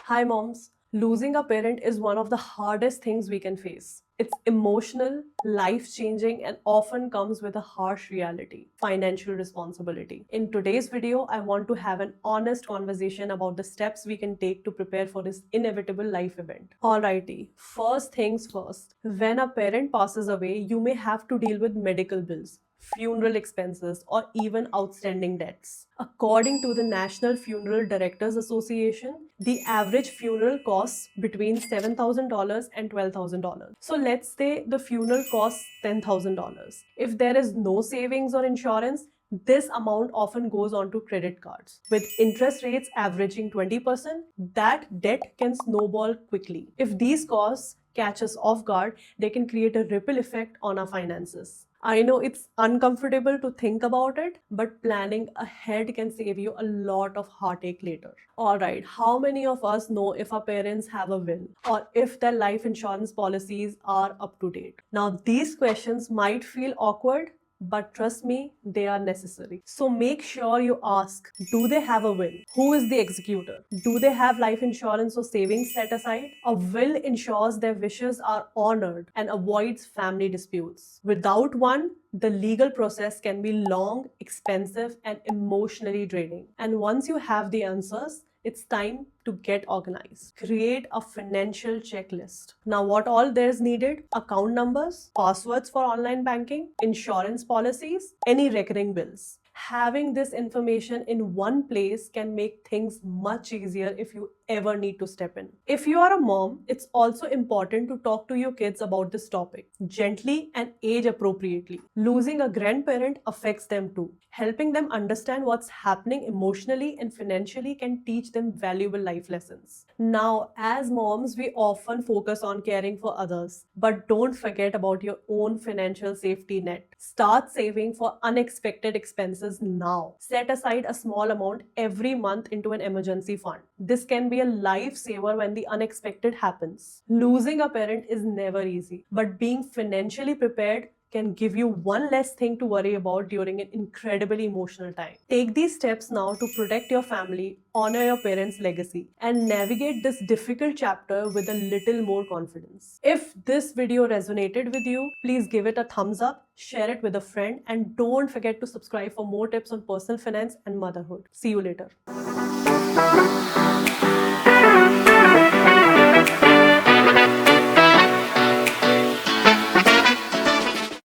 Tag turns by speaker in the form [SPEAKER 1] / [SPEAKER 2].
[SPEAKER 1] Hi moms, losing a parent is one of the hardest things we can face. It's emotional, life-changing, and often comes with a harsh reality, financial responsibility. In today's video, I want to have an honest conversation about the steps we can take to prepare for this inevitable life event. Alrighty, first things first. When a parent passes away, you may have to deal with medical bills, funeral expenses, or even outstanding debts. According to the National Funeral Directors Association, the average funeral costs between $7,000 and $12,000. So let's say the funeral costs $10,000. If there is no savings or insurance, this amount often goes on to credit cards. With interest rates averaging 20%, that debt can snowball quickly. If these costs catch us off guard, they can create a ripple effect on our finances. I know it's uncomfortable to think about it, but planning ahead can save you a lot of heartache later. Alright, how many of us know if our parents have a will or if their life insurance policies are up to date? Now, these questions might feel awkward, but trust me, they are necessary. So make sure you ask, do they have a will? Who is the executor? Do they have life insurance or savings set aside? A will ensures their wishes are honored and avoids family disputes. Without one, the legal process can be long, expensive, and emotionally draining. And once you have the answers, it's time to get organized. Create a financial checklist. Now, what all there's needed? Account numbers, passwords for online banking, insurance policies, any recurring bills. Having this information in one place can make things much easier if you ever need to step in. If you are a mom, it's also important to talk to your kids about this topic gently and age appropriately. Losing a grandparent affects them too. Helping them understand what's happening emotionally and financially can teach them valuable life lessons. Now, as moms, we often focus on caring for others, but don't forget about your own financial safety net. Start saving for unexpected expenses now. Set aside a small amount every month into an emergency fund. This can be a lifesaver when the unexpected happens. Losing a parent is never easy, but being financially prepared can give you one less thing to worry about during an incredibly emotional time. Take these steps now to protect your family, honor your parents' legacy, and navigate this difficult chapter with a little more confidence. If this video resonated with you, please give it a thumbs up, share it with a friend, and don't forget to subscribe for more tips on personal finance and motherhood. See you later.